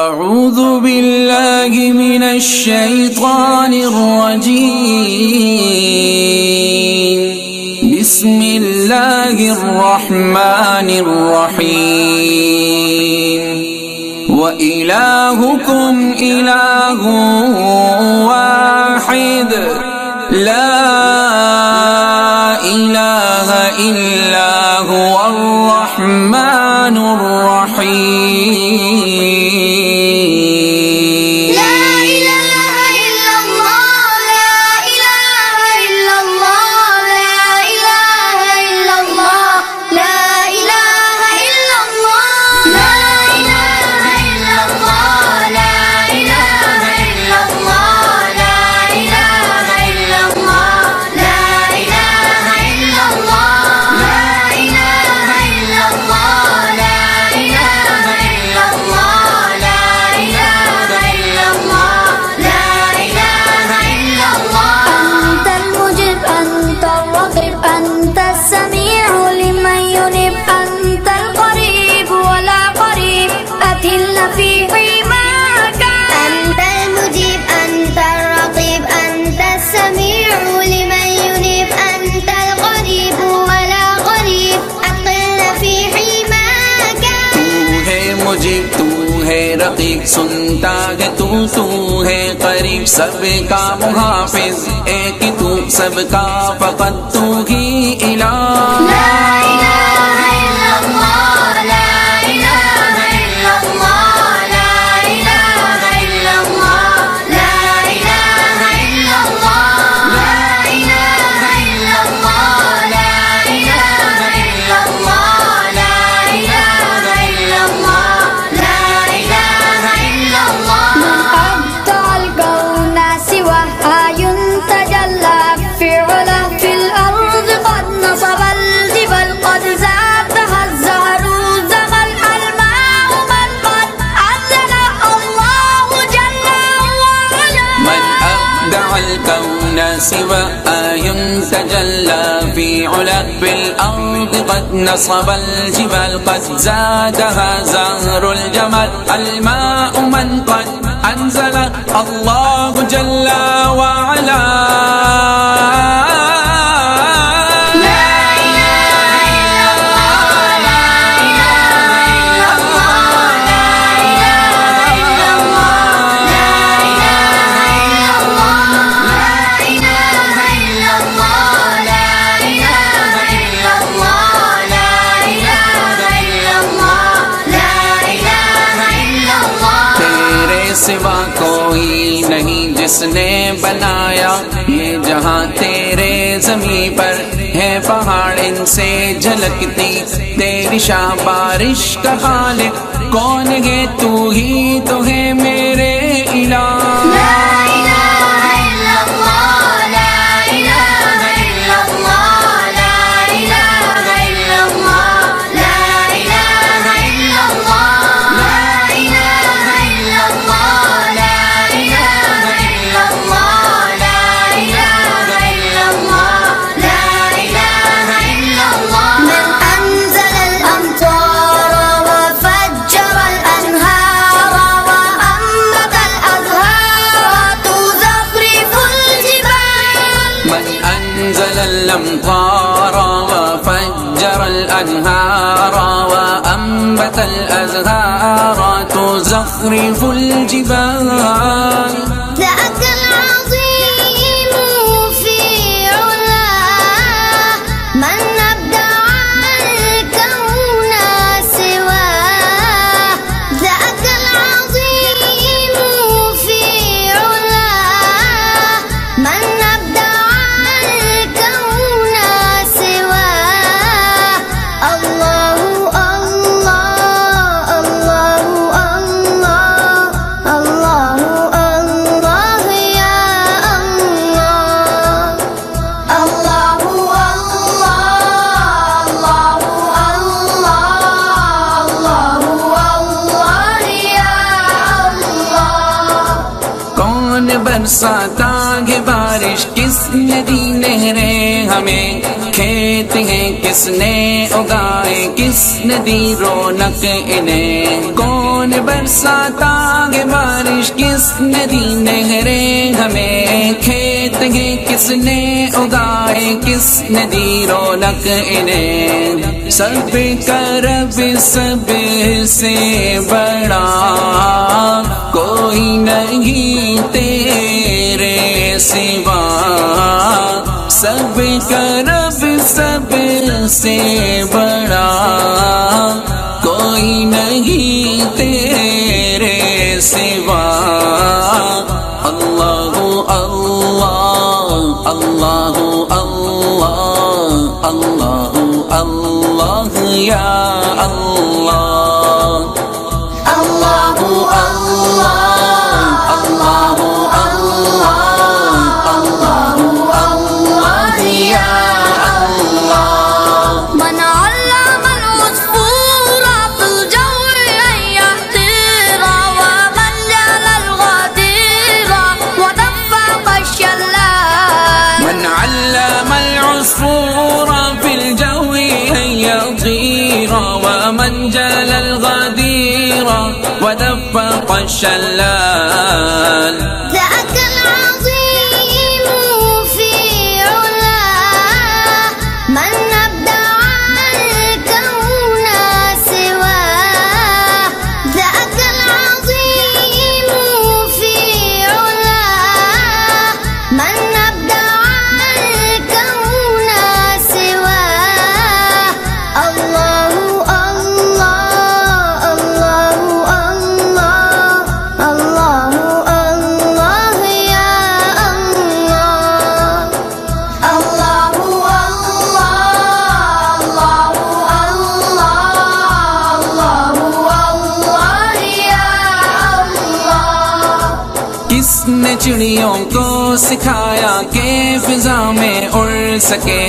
अऊज़ु बिल्लाहि मिनश शैतानिर रजीम। बिस्मिल्लाहिर रहमानिर रहीम। व इलाहुकुम इलाहुन वाहिद ला इलाहा इल्ला हुवल रहमानुर रहीम। तू है रकीब सुनता है तू है करीब सबका मुहाफिज एक तू सबका फकत तू ही इलाह। سوى آي تجلى في علا بالأرض قد نصب الجبال قد زادها زهر الجمال الماء من قد أنزل الله جل وعلا सिवा कोई नहीं जिसने बनाया ये जहां तेरे ज़मीं पर है पहाड़ इनसे झलकती तेरी शाह बारिश का खालिक कौन है तू ही तो है मेरे इलाह। الأمطار وفجر الأنهار وأنبت الأزهار تزخرف الجبال ذاك العظيم في علاه من أبدع الكون سواه ذاك العظيم في علاه من أبدع बरसाता है बारिश किस नदी नहरें हमें खेत हैं किसने उगाए, किसने दी रौनक इन्हें। कौन बरसाता है बारिश, किसने दी नहरें हमें। खेत हैं किसने उगाए, किसने दी रौनक इन्हें। सब करब सब से बड़ा कोई नहीं तेरे सिवा। सब करब सब से बड़ा कोई नहीं तेरे सिवा। अल्लाहु अल्लाह अल्लाहु अल्लाह अल्लाहु अल्लाह या अल्लाह। Allahu Allah, Allahu Allah, Allahu Allah ya Allah. Man allama al-usfura fil jawi an yahtira, wa man jala al-ghadira wa daffaqa ash-shallal. من علم العصفور في الجو أن يطير، ومن جل الغدير ودفق الشلال. ذاك العظيم في علاه، من أبدع الكون سواه. ذاك العظيم في علاه، من أبدع الكون سواه. الله الله الله الله الله يا الله. الله الله الله يا الله. किसने चिड़ियों को सिखाया कि फिजा में उड़ सके।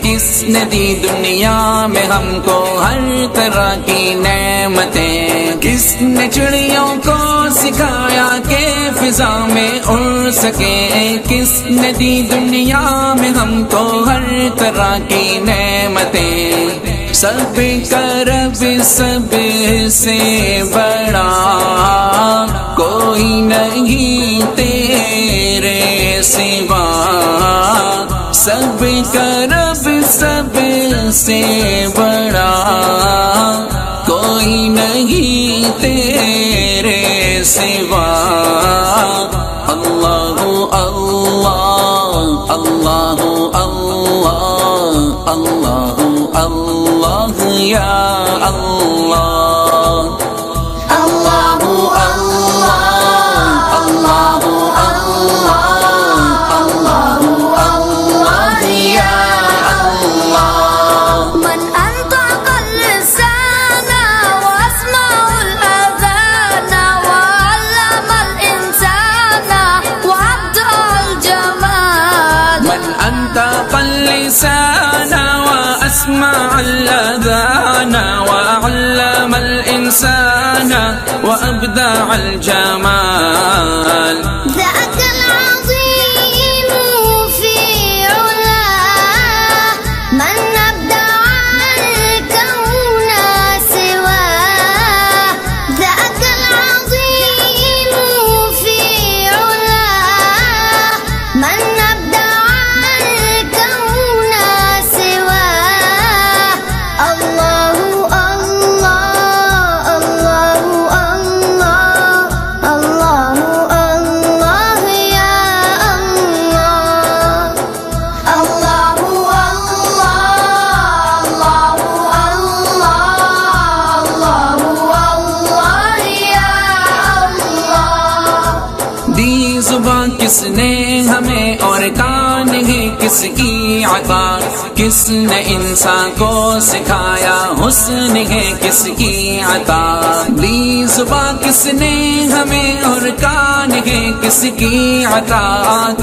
किसने दी दुनिया में हमको हर तरह की नेमतें। किसने चिड़ियों को सिखाया कि फिजा में उड़ सके। किसने दी दुनिया में हमको हर तरह की नेमतें। सब करब सब से बड़ा कोई नहीं तेरे सिवा। सब करब सब से बड़ा कोई नहीं तेरे सिवा। अल्लाहु अल्लाह अल्लाहु अल्लाह अल्लाहु अल्लाह या अल्लाह। Allahu Allah, Allahu Allah, Allahu Allah ya Allah. Man antaqa al-lisana wa asma'a al-adhana wa 'allama al-insana wa 'abda'a al-jamal. من أنطق اللسان وأسمع الأذان وأعلم الإنسان وأبدع الجمال. ذاك العظيم في علاه، من أبدع الكون سواه. ذاك العظيم في علاه، من أبدع الكون سواه. الله الله الله الله الله يا الله. الله الله الله يا الله. दी जुबान किसने हमें और कान है किसकी अता। किसने इंसान को सिखाया हुस्न है किसकी अता। दी जुबान किसने हमें और कान है किसकी अता।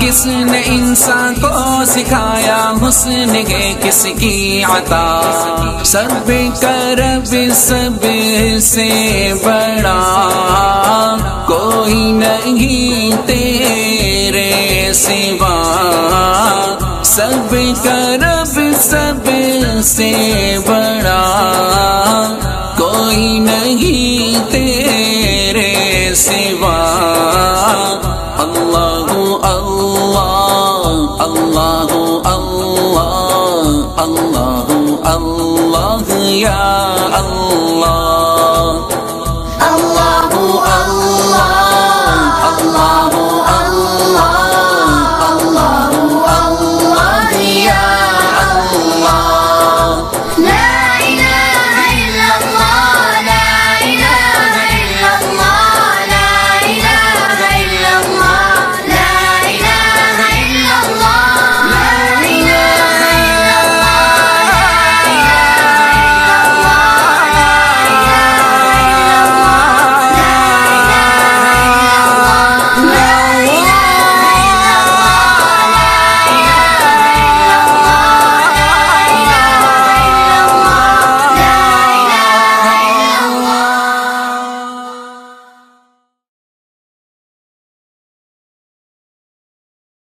किसने इंसान को सिखाया हुस्न है किसकी अता। सब करब सब से बड़ा कोई नहीं तेरे सिवा। सब कर से बड़ा कोई नहीं